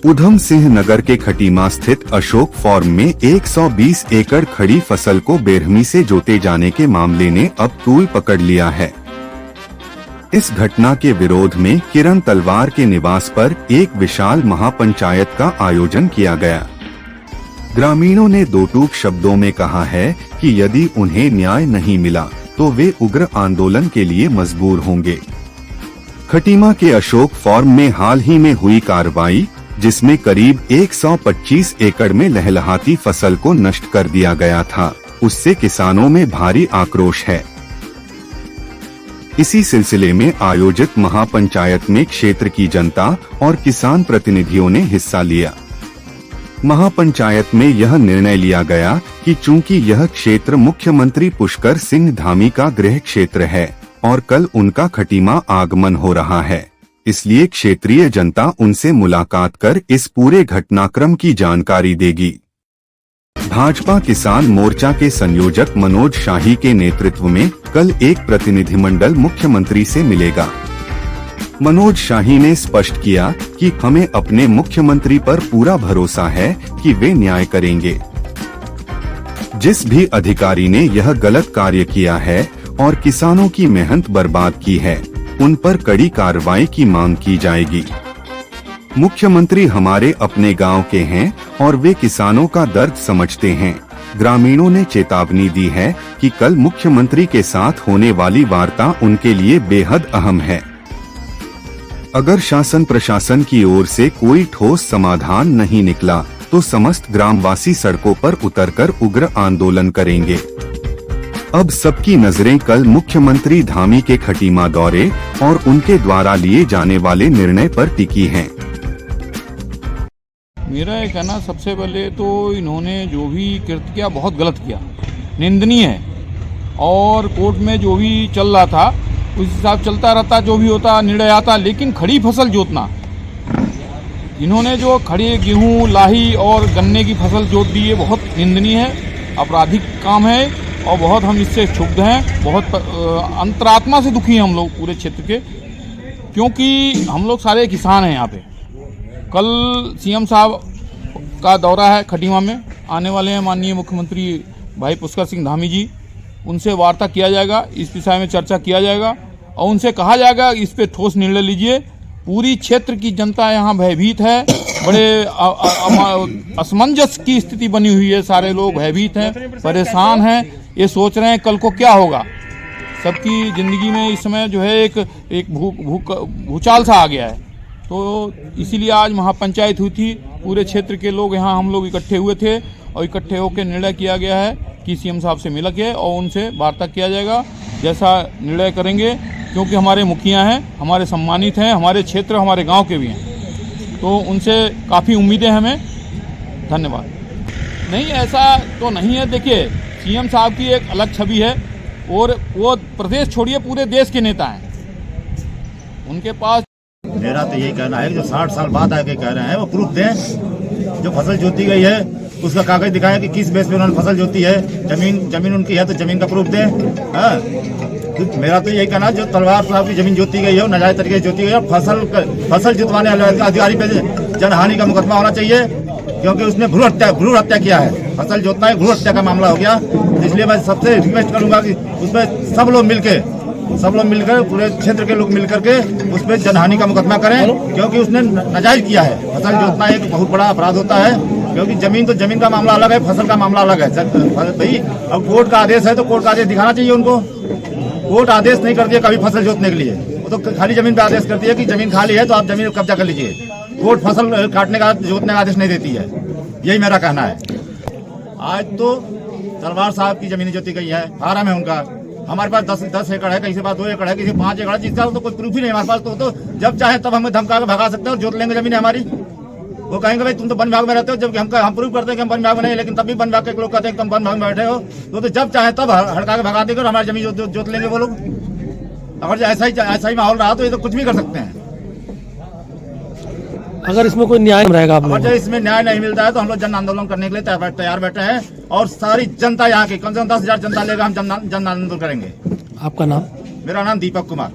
उधम सिंह नगर के खटीमा स्थित अशोक फार्म में 120 एकड़ खड़ी फसल को बेरहमी से जोते जाने के मामले ने अब तूल पकड़ लिया है। इस घटना के विरोध में किरण तलवार के निवास पर एक विशाल महापंचायत का आयोजन किया गया। ग्रामीणों ने दो टूक शब्दों में कहा है कि यदि उन्हें न्याय नहीं मिला तो वे उग्र आंदोलन के लिए मजबूर होंगे। खटीमा के अशोक फार्म में हाल ही में हुई कार्रवाई, जिसमें करीब 125 एकड़ में लहलहाती फसल को नष्ट कर दिया गया था, उससे किसानों में भारी आक्रोश है। इसी सिलसिले में आयोजित महापंचायत में क्षेत्र की जनता और किसान प्रतिनिधियों ने हिस्सा लिया। महापंचायत में यह निर्णय लिया गया कि चूंकि यह क्षेत्र मुख्यमंत्री पुष्कर सिंह धामी का गृह क्षेत्र है और कल उनका खटीमा आगमन हो रहा है, इसलिए क्षेत्रीय जनता उनसे मुलाकात कर इस पूरे घटनाक्रम की जानकारी देगी। भाजपा किसान मोर्चा के संयोजक मनोज शाही के नेतृत्व में कल एक प्रतिनिधिमंडल मुख्यमंत्री से मिलेगा। मनोज शाही ने स्पष्ट किया कि हमें अपने मुख्यमंत्री पर पूरा भरोसा है कि वे न्याय करेंगे। जिस भी अधिकारी ने यह गलत कार्य किया है और किसानों की मेहनत बर्बाद की है, उन पर कड़ी कार्रवाई की मांग की जाएगी। मुख्यमंत्री हमारे अपने गांव के हैं और वे किसानों का दर्द समझते हैं। ग्रामीणों ने चेतावनी दी है कि कल मुख्यमंत्री के साथ होने वाली वार्ता उनके लिए बेहद अहम है। अगर शासन प्रशासन की ओर से कोई ठोस समाधान नहीं निकला तो समस्त ग्रामवासी सड़कों पर उतरकर उग्र आंदोलन करेंगे। अब सबकी नजरें कल मुख्यमंत्री धामी के खटीमा दौरे और उनके द्वारा लिए जाने वाले निर्णय पर टिकी हैं। मेरा ये कहना, सबसे पहले तो इन्होंने जो भी कृत्य किया बहुत गलत किया, निंदनीय है। और कोर्ट में जो भी चल रहा था उस हिसाब चलता रहता, जो भी होता निर्णय आता, लेकिन खड़ी फसल जोतना, इन्होंने जो खड़ी गेहूं, लाही और गन्ने की फसल जोत दी है, बहुत निंदनीय है, आपराधिक काम है और बहुत हम इससे क्षुब्ध हैं। बहुत अंतरात्मा से दुखी हैं हम लोग पूरे क्षेत्र के, क्योंकि हम लोग सारे किसान हैं यहाँ पे। कल सीएम साहब का दौरा है खटीमा में, आने वाले हैं माननीय मुख्यमंत्री भाई पुष्कर सिंह धामी जी, उनसे वार्ता किया जाएगा, इस विषय में चर्चा किया जाएगा और उनसे कहा जाएगा इस पे ठोस निर्णय लीजिए। पूरी क्षेत्र की जनता यहाँ भयभीत है, बड़े असमंजस की स्थिति बनी हुई है, सारे लोग भयभीत हैं, परेशान हैं, ये सोच रहे हैं कल को क्या होगा। सबकी ज़िंदगी में इस समय जो है एक भूचाल सा आ गया है। तो इसीलिए आज महापंचायत हुई थी, पूरे क्षेत्र के लोग यहाँ हम लोग इकट्ठे हुए थे और इकट्ठे होकर निर्णय किया गया है कि सीएम साहब से मिल के और उनसे वार्ता किया जाएगा, जैसा निर्णय करेंगे, क्योंकि हमारे मुखिया हैं, हमारे सम्मानित हैं, हमारे क्षेत्र हमारे गांव के भी हैं, तो उनसे काफ़ी उम्मीदें हमें। धन्यवाद। नहीं, ऐसा तो नहीं है। देखिए, सीएम साहब की एक अलग छवि है और वो प्रदेश छोड़िए पूरे देश के नेता हैं, उनके पास। मेरा तो यही कहना है, जो 60 साल बाद आके कह रहे हैं वो प्रूफ दें। जो फसल जोती गई है उसका कागज दिखाएं कि किस बेस पे उन्होंने फसल जोती है। जमीन उनकी है तो जमीन का प्रूफ दें। तो मेरा तो यही कहना है, जो तलवार साहब की जमीन जोती गई है, नाजायज तरीके से जोती गई है, फसल जुतवाने वाले अधिकारी पे जनहानि का मुकदमा होना चाहिए, क्योंकि उसने भ्रूण हत्या किया है। फसल जोतना है, भ्रूण हत्या का मामला हो गया। इसलिए मैं सबसे रिक्वेस्ट करूंगा कि उसमें सब लोग मिलकर पूरे क्षेत्र के लोग मिलकर के उस पर जनहानि का मुकदमा करें, क्योंकि उसने नाजायज किया है। फसल जोतना एक बहुत बड़ा अपराध होता है, क्योंकि जमीन का मामला अलग है, फसल का मामला अलग है भाई। अब कोर्ट का आदेश है तो कोर्ट का आदेश दिखाना चाहिए उनको। कोर्ट आदेश नहीं करती है कभी फसल जोतने के लिए, वो तो खाली जमीन पे आदेश करती है कि जमीन खाली है तो आप जमीन कब्जा कर लीजिए। कोर्ट फसल काटने का, जोतने का आदेश नहीं देती है। यही मेरा कहना है। आज तो तलवार साहब की जमीन जोती गई है, फार्म है उनका। हमारे पास 10 एकड़ है, किसी के पास 2 एकड़ है, किसी 5 एकड़ है, जिसका तो कोई प्रूफ ही नहीं हमारे पास। तो जब चाहे तब हमें धमका के भगा सकते हैं और जोत लेंगे जमीन हमारी। वो कहेंगे भाई तुम तो वन विभाग में रहते हो, जबकि हम प्रूफ करते हैं कि हम वन विभाग में नहीं, लेकिन तब भी वन विभाग के लोग कहते हैं कि तुम वन विभाग में बैठे हो। तो जब चाहे तब हड़का के भगा देंगे और हमारी जमीन जोत लेंगे वो लोग। अगर ऐसा ही माहौल रहा तो ये तो कुछ भी कर सकते हैं। अगर इसमें कोई न्याय रहेगा, अगर इसमें न्याय नहीं मिलता है तो हम लोग जन आंदोलन करने के लिए तैयार बैठे हैं। और सारी जनता यहाँ की कम से कम 10,000 जनता लेगा, हम जन आंदोलन करेंगे। आपका नाम? मेरा नाम दीपक कुमार।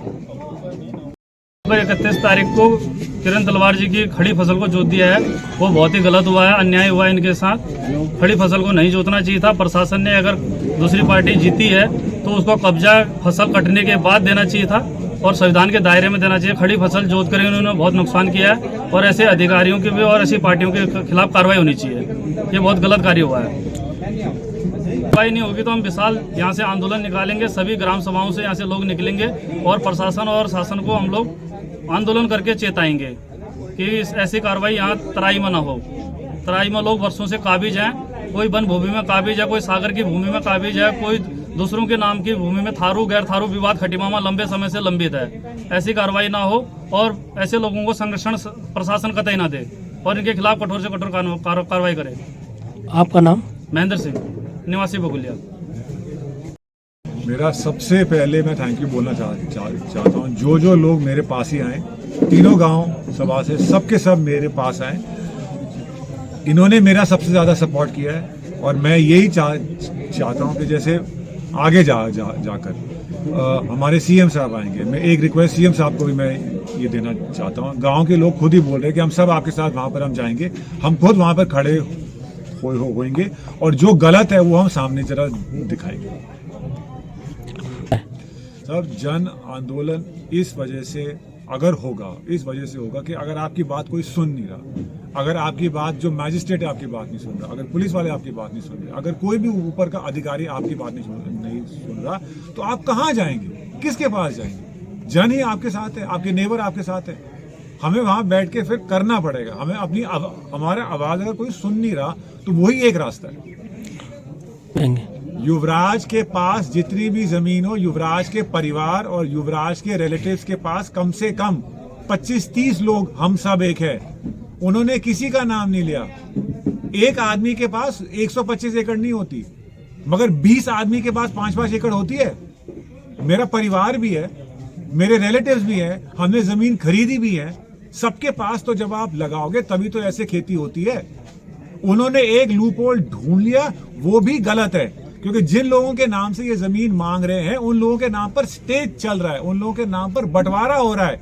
31 तारीख को किरण तलवार जी की खड़ी फसल को जोत दिया है वो बहुत ही गलत हुआ है, अन्याय हुआ है इनके साथ। खड़ी फसल को नहीं जोतना चाहिए था। प्रशासन ने अगर दूसरी पार्टी जीती है तो उसको कब्जा फसल कटने के बाद देना चाहिए था और संविधान के दायरे में देना चाहिए। खड़ी फसल जोत कर उन्होंने बहुत नुकसान किया है और ऐसे अधिकारियों की भी और ऐसी पार्टियों के खिलाफ कार्रवाई होनी चाहिए। ये बहुत गलत कार्य हुआ है। कार्रवाई नहीं होगी तो हम विशाल यहाँ से आंदोलन निकालेंगे, सभी ग्राम सभाओं से यहाँ से लोग निकलेंगे और प्रशासन और शासन को हम लोग आंदोलन करके चेताएंगे कि ऐसी कार्रवाई यहाँ तराई में ना हो। तराई में लोग वर्षों से काबिज हैं, कोई वन भूमि में काबिज है, कोई सागर की भूमि में काबिज है, कोई दूसरों के नाम की भूमि में थारू गैर थारू विवाद खटीमामा लंबे समय से लंबित है। ऐसी कार्रवाई ना हो और ऐसे लोगों को संरक्षण प्रशासन कतई ना दे और इनके खिलाफ कठोर से कठोर कार्रवाई करे। आपका नाम? महेंद्र सिंह, निवासी बगुलिया। मेरा सबसे पहले मैं थैंक यू बोलना चाहता हूँ जो लोग मेरे पास ही आए, तीनों गांव सभा से सबके सब मेरे पास आए। इन्होंने मेरा सबसे ज़्यादा सपोर्ट किया है और मैं यही चाहता हूँ कि जैसे आगे जाकर हमारे सीएम साहब आएंगे। मैं एक रिक्वेस्ट सीएम साहब को भी मैं ये देना चाहता हूँ। गांव के लोग खुद ही बोल रहे हैं कि हम सब आपके साथ वहाँ पर हम जाएंगे, हम खुद वहाँ पर खड़े होंगे और जो गलत है वो हम सामने जरा दिखाएंगे। सब जन आंदोलन इस वजह से होगा कि अगर आपकी बात कोई सुन नहीं रहा, अगर आपकी बात जो मैजिस्ट्रेट है आपकी बात नहीं सुन रहा, अगर पुलिस वाले आपकी बात नहीं सुन रहे, अगर कोई भी ऊपर का अधिकारी आपकी बात नहीं सुन रहा, तो आप कहाँ जाएंगे, किसके पास जाएंगे? जन ही आपके साथ है, आपके नेबर आपके साथ है। हमें वहां बैठ के फिर करना पड़ेगा। हमें अपनी हमारा आवाज अगर कोई सुन नहीं रहा तो वही एक रास्ता है। युवराज के पास जितनी भी जमीन हो, युवराज के परिवार और युवराज के रिलेटिव्स के पास कम से कम 25-30 लोग हम सब एक है। उन्होंने किसी का नाम नहीं लिया। एक आदमी के पास 125 एकड़ नहीं होती, मगर 20 आदमी के पास 5-5 एकड़ होती है। मेरा परिवार भी है, मेरे रिलेटिव्स भी है, हमने जमीन खरीदी भी है। सबके पास तो जब आप लगाओगे तभी तो ऐसे खेती होती है। उन्होंने एक लूप होल ढूंढ लिया, वो भी गलत है, क्योंकि जिन लोगों के नाम से ये जमीन मांग रहे हैं उन लोगों के नाम पर स्टेज चल रहा है, उन लोगों के नाम पर बंटवारा हो रहा है।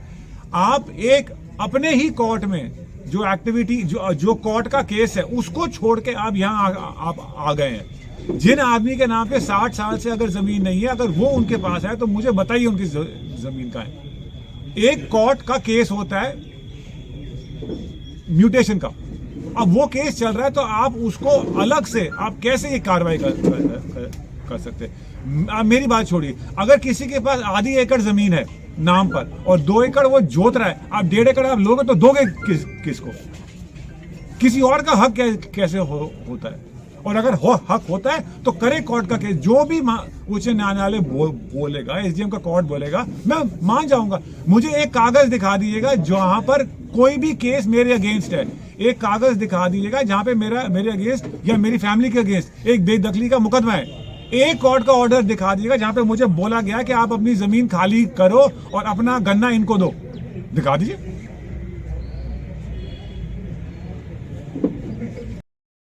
आप एक अपने ही कोर्ट में जो एक्टिविटी जो कोर्ट का केस है उसको छोड़ के आप यहाँ आप आ गए हैं। जिन आदमी के नाम पे 60 साल से अगर जमीन नहीं है, अगर वो उनके पास है तो मुझे बताइए उनकी जमीन का है। एक कोर्ट का केस होता है म्यूटेशन का, अब वो केस चल रहा है तो आप उसको अलग से आप कैसे ये कार्रवाई कर सकते हैं? मेरी बात छोड़िए, अगर किसी के पास आधी एकड़ जमीन है नाम पर और 2 एकड़ वो जोत रहा है, आप 1.5 एकड़ आप लोगे तो दोगे किसको? किसी और का हक कैसे होता है? और अगर हक होता है तो करे कोर्ट का केस। जो भी उच्च न्यायालय बोलेगा, एसडीएम का कोर्ट बोलेगा, मैं मान जाऊंगा। मुझे एक कागज दिखा दीजिएगा जहां पर कोई भी केस मेरे अगेंस्ट है। एक कागज दिखा दीजिएगा जहां पे मेरे अगेंस्ट या मेरी फैमिली के अगेंस्ट एक बेदखली का मुकदमा है। एक कोर्ट का ऑर्डर दिखा दीजिएगा जहां पे मुझे बोला गया कि आप अपनी जमीन खाली करो और अपना गन्ना इनको दो। दिखा दीजिए।